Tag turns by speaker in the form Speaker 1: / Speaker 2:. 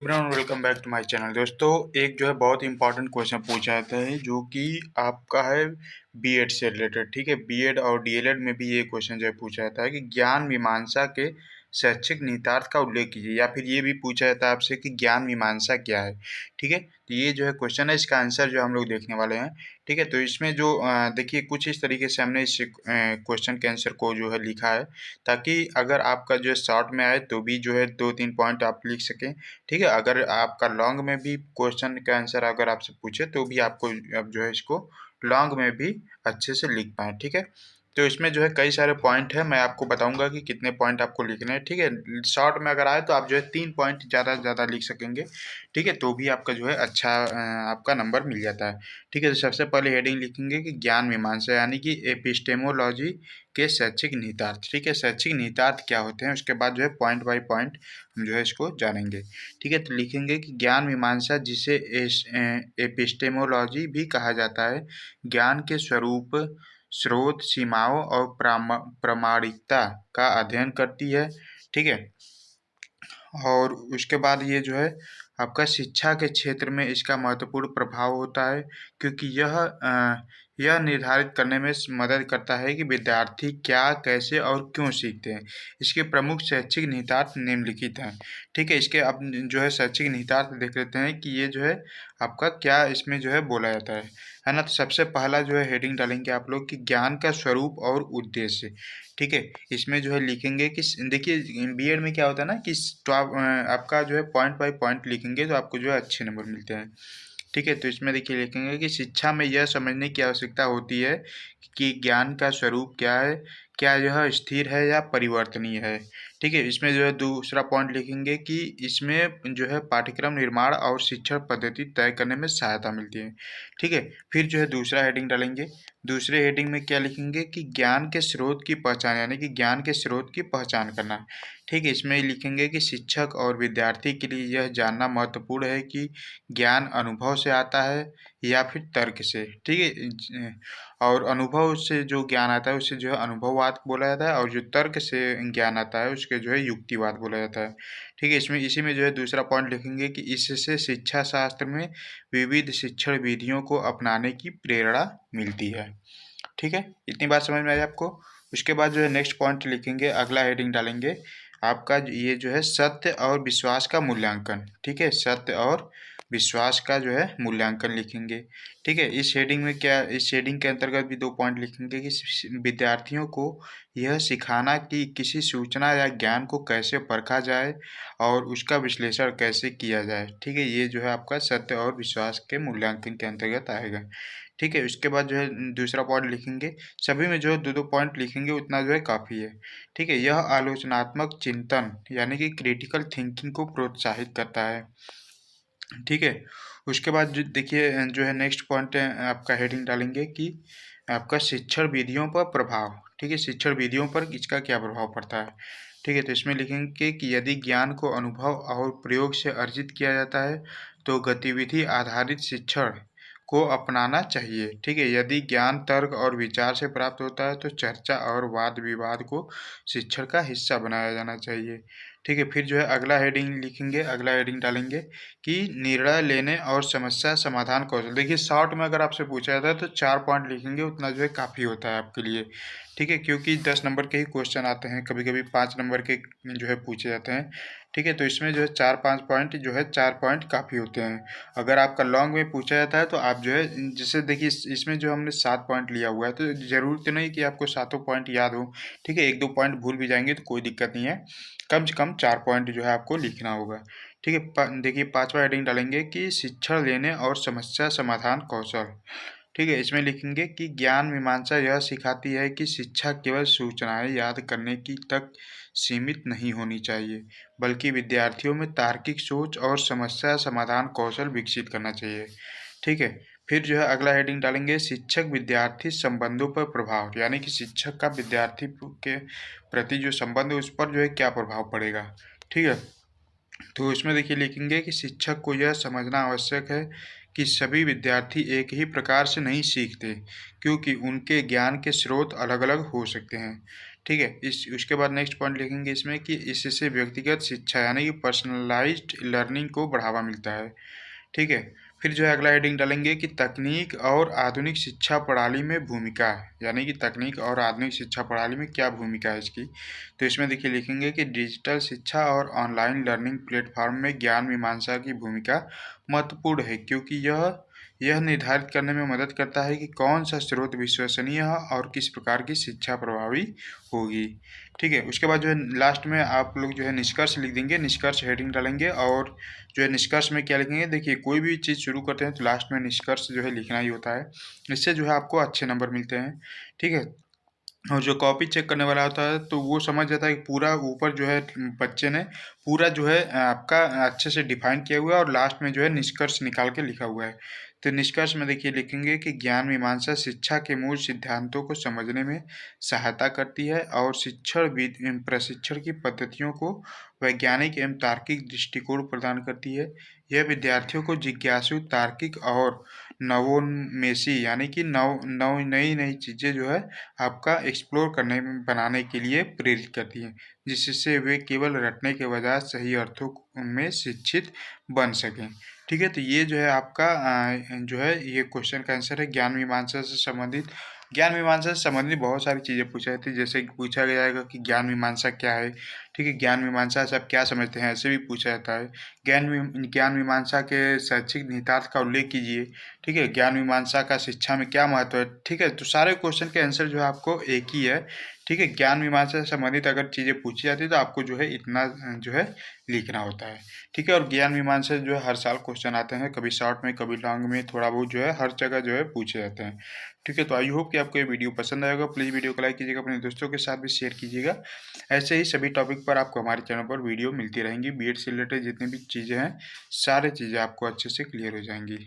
Speaker 1: Welcome back to my channel. दोस्तों, एक जो है बहुत इंपॉर्टेंट क्वेश्चन पूछा जाता है जो कि आपका है बीएड से रिलेटेड। ठीक है, बीएड और डीएलएड में भी ये क्वेश्चन जो है पूछा जाता है कि ज्ञान मीमांसा के शैक्षिक निहितार्थ का उल्लेख कीजिए, या फिर ये भी पूछा जाता है आपसे कि ज्ञान मीमांसा क्या है। ठीक है, तो ये जो है क्वेश्चन है, इसका आंसर जो हम लोग देखने वाले हैं। ठीक है, तो इसमें जो देखिए कुछ इस तरीके से हमने इस क्वेश्चन के आंसर को जो है लिखा है, ताकि अगर आपका जो है शॉर्ट में आए तो भी जो है 2-3 पॉइंट आप लिख सकें। ठीक है, अगर आपका लॉन्ग में भी क्वेश्चन का आंसर अगर आपसे पूछे तो भी आपको अब जो है इसको लॉन्ग में भी अच्छे से लिख पाएँ। ठीक है, तो इसमें जो है कई सारे पॉइंट हैं, मैं आपको बताऊंगा कि कितने पॉइंट आपको लिखने हैं। ठीक है, शॉर्ट में अगर आए तो आप जो है 3 पॉइंट ज़्यादा से ज़्यादा लिख सकेंगे। ठीक है, तो भी आपका जो है अच्छा आपका नंबर मिल जाता है। ठीक है, तो सबसे पहले हेडिंग लिखेंगे कि ज्ञान मीमांसा, यानी कि एपिस्टेमोलॉजी के शैक्षिक निहितार्थ। ठीक है, शैक्षिक निहितार्थ क्या होते हैं, उसके बाद जो है पॉइंट बाय पॉइंट हम जो है इसको जानेंगे। ठीक है, तो लिखेंगे कि ज्ञान मीमांसा, जिसे एपिस्टेमोलॉजी भी कहा जाता है, ज्ञान के स्वरूप, स्रोत, सीमाओं और प्रामाणिकता का अध्ययन करती है। ठीक है, और उसके बाद ये जो है आपका शिक्षा के क्षेत्र में इसका महत्वपूर्ण प्रभाव होता है, क्योंकि यह निर्धारित करने में मदद करता है कि विद्यार्थी क्या, कैसे और क्यों सीखते हैं। इसके प्रमुख शैक्षिक निहितार्थ निम्नलिखित हैं। ठीक है, इसके अब जो है शैक्षिक निहितार्थ देख लेते हैं कि ये जो है आपका क्या इसमें जो है बोला जाता है ना। तो सबसे पहला जो है हेडिंग डालेंगे आप लोग कि ज्ञान का स्वरूप और उद्देश्य। ठीक है, इसमें जो है लिखेंगे कि देखिए बीएड में क्या होता है ना कि तो आप आपका जो है पॉइंट बाय पॉइंट लिखेंगे तो आपको जो है अच्छे नंबर मिलते हैं। ठीक है, तो इसमें देखिए लिखेंगे कि शिक्षा में यह समझने की आवश्यकता होती है कि ज्ञान का स्वरूप क्या है, क्या यह स्थिर है या परिवर्तनीय है। ठीक है, इसमें जो है दूसरा पॉइंट लिखेंगे कि इसमें जो है पाठ्यक्रम निर्माण और शिक्षण पद्धति तय करने में सहायता मिलती है। ठीक है, फिर जो है दूसरा हेडिंग डालेंगे। दूसरे हेडिंग में क्या लिखेंगे कि ज्ञान के स्रोत की पहचान, यानी कि ज्ञान के स्रोत की पहचान करना। ठीक है, इसमें लिखेंगे कि शिक्षक और विद्यार्थी के लिए यह जानना महत्वपूर्ण है कि ज्ञान अनुभव से आता है या फिर तर्क से। ठीक है, और अनुभव से जो ज्ञान आता है उसे जो है अनुभववाद बोला जाता है, और जो तर्क से ज्ञान आता है उसके जो है युक्तिवाद बोला जाता है। ठीक है, इसमें इसी में जो है दूसरा पॉइंट लिखेंगे कि इससे शिक्षा शास्त्र में विविध शिक्षण विधियों को अपनाने की प्रेरणा मिलती है। ठीक है, इतनी बात समझ में आई आपको। उसके बाद जो है नेक्स्ट पॉइंट लिखेंगे, अगला हेडिंग डालेंगे आपका ये जो है सत्य और विश्वास का मूल्यांकन। ठीक है, सत्य और विश्वास का जो है मूल्यांकन लिखेंगे। ठीक है, इस हेडिंग में क्या, इस हेडिंग के अंतर्गत भी 2 पॉइंट लिखेंगे कि विद्यार्थियों को यह सिखाना कि किसी सूचना या ज्ञान को कैसे परखा जाए और उसका विश्लेषण कैसे किया जाए। ठीक है, ये जो है आपका सत्य और विश्वास के मूल्यांकन के अंतर्गत आएगा। ठीक है, उसके बाद जो है दूसरा पॉइंट लिखेंगे। सभी में जो है 2-2 पॉइंट लिखेंगे, उतना जो है काफ़ी है। ठीक है, यह आलोचनात्मक चिंतन यानी कि क्रिटिकल थिंकिंग को प्रोत्साहित करता है। ठीक है, उसके बाद जो देखिए जो है नेक्स्ट पॉइंट आपका हेडिंग डालेंगे कि आपका शिक्षण विधियों पर प्रभाव। ठीक है, शिक्षण विधियों पर इसका क्या प्रभाव पड़ता है। ठीक है, तो इसमें लिखेंगे कि यदि ज्ञान को अनुभव और प्रयोग से अर्जित किया जाता है तो गतिविधि आधारित शिक्षण को अपनाना चाहिए। ठीक है, यदि ज्ञान तर्क और विचार से प्राप्त होता है तो चर्चा और वाद विवाद को शिक्षण का हिस्सा बनाया जाना चाहिए। ठीक है, फिर जो है अगला हेडिंग लिखेंगे, अगला हेडिंग डालेंगे कि निर्णय लेने और समस्या समाधान कौशल। देखिए शॉर्ट में अगर आपसे पूछा जाता है तो 4 पॉइंट लिखेंगे, उतना जो है काफ़ी होता है आपके लिए। ठीक है, क्योंकि 10 नंबर के ही क्वेश्चन आते हैं, कभी कभी 5 नंबर के जो है पूछे जाते हैं। ठीक है, तो इसमें जो है 4-5 पॉइंट जो है 4 पॉइंट काफ़ी होते हैं। अगर आपका लॉन्ग में पूछा जाता है तो आप जो है जैसे देखिए इसमें जो हमने 7 पॉइंट लिया हुआ है, तो ज़रूरत नहीं कि आपको सातों पॉइंट याद हो। ठीक है, 1-2 पॉइंट भूल भी जाएंगे तो कोई दिक्कत नहीं है, कम से कम 4 पॉइंट जो है आपको लिखना होगा। ठीक है, देखिए 5वां हेडिंग डालेंगे कि शिक्षण लेने और समस्या समाधान कौशल। ठीक है, इसमें लिखेंगे कि ज्ञान मीमांसा यह सिखाती है कि शिक्षा केवल सूचनाएं याद करने की तक सीमित नहीं होनी चाहिए, बल्कि विद्यार्थियों में तार्किक सोच और समस्या समाधान कौशल विकसित करना चाहिए। ठीक है, फिर जो है अगला हेडिंग डालेंगे शिक्षक विद्यार्थी संबंधों पर प्रभाव, यानी कि शिक्षक का विद्यार्थी के प्रति जो संबंध है उस पर जो है क्या प्रभाव पड़ेगा। ठीक है, तो इसमें देखिए लिखेंगे कि शिक्षक को यह समझना आवश्यक है कि सभी विद्यार्थी एक ही प्रकार से नहीं सीखते, क्योंकि उनके ज्ञान के स्रोत अलग अलग हो सकते हैं। ठीक है। इस उसके बाद नेक्स्ट पॉइंट लिखेंगे इसमें कि इससे व्यक्तिगत शिक्षा यानी कि पर्सनलाइज्ड लर्निंग को बढ़ावा मिलता है। ठीक है। फिर जो है अगला हेडिंग डालेंगे कि तकनीक और आधुनिक शिक्षा प्रणाली में भूमिका, यानी कि तकनीक और आधुनिक शिक्षा प्रणाली में क्या भूमिका है इसकी। तो इसमें देखिए लिखेंगे कि डिजिटल शिक्षा और ऑनलाइन लर्निंग प्लेटफॉर्म में ज्ञान मीमांसा की भूमिका महत्वपूर्ण है, क्योंकि यह निर्धारित करने में मदद करता है कि कौन सा स्रोत विश्वसनीय है और किस प्रकार की शिक्षा प्रभावी होगी। ठीक है। उसके बाद जो है लास्ट में आप लोग जो है निष्कर्ष लिख देंगे, निष्कर्ष हेडिंग डालेंगे और जो है निष्कर्ष में क्या लिखेंगे, देखिए कोई भी चीज़ शुरू करते हैं तो लास्ट में निष्कर्ष जो है लिखना ही होता है। इससे जो है आपको अच्छे नंबर मिलते हैं। ठीक है। और जो कॉपी चेक करने वाला होता है तो वो समझ जाता है कि पूरा ऊपर जो है बच्चे ने पूरा जो है आपका अच्छे से डिफाइन किया हुआ है और लास्ट में जो है निष्कर्ष निकाल के लिखा हुआ है। तो निष्कर्ष में देखिए लिखेंगे कि ज्ञान मीमांसा शिक्षा के मूल सिद्धांतों को समझने में सहायता करती है और प्रशिक्षण की पद्धतियों को वैज्ञानिक एवं तार्किक दृष्टिकोण प्रदान करती है। यह विद्यार्थियों को जिज्ञासु, तार्किक और नवोन्मेषी यानी कि नई नई चीज़ें जो है आपका एक्सप्लोर करने में बनाने के लिए प्रेरित करती हैं, जिससे वे केवल रटने के बजाय सही अर्थों में शिक्षित बन सकें। ठीक है। तो ये जो है आपका जो है ये क्वेश्चन का आंसर है। ज्ञान मीमांसा से संबंधित बहुत सारी चीज़ें पूछा जाती है, जैसे कि पूछा गया जाएगा कि ज्ञान मीमांसा क्या है। ठीक है। ज्ञान मीमांसा से आप क्या समझते हैं, ऐसे भी पूछा जाता है। ज्ञान मीमांसा के शैक्षिक निहितार्थ का उल्लेख कीजिए। ठीक है। ज्ञान मीमांसा का शिक्षा में क्या महत्व है। ठीक है। तो सारे क्वेश्चन के आंसर जो है आपको एक ही है। ठीक है। ज्ञान मीमांसा से संबंधित अगर चीज़ें पूछी जाती है तो आपको जो है इतना जो है लिखना होता है। ठीक है। और ज्ञान मीमांसा से जो है हर साल क्वेश्चन आते हैं, कभी शॉर्ट में कभी लॉन्ग में, थोड़ा बहुत जो है हर जगह जो है पूछे जाते हैं। ठीक है। तो आई होप कि आपको ये वीडियो पसंद आएगा। प्लीज़ वीडियो को लाइक कीजिएगा, अपने दोस्तों के साथ भी शेयर कीजिएगा। ऐसे ही सभी टॉपिक पर आपको हमारे चैनल पर वीडियो मिलती रहेंगी। बीएड से रिलेटेड जितनी भी चीज़ें हैं सारी चीज़ें आपको अच्छे से क्लियर हो जाएंगी।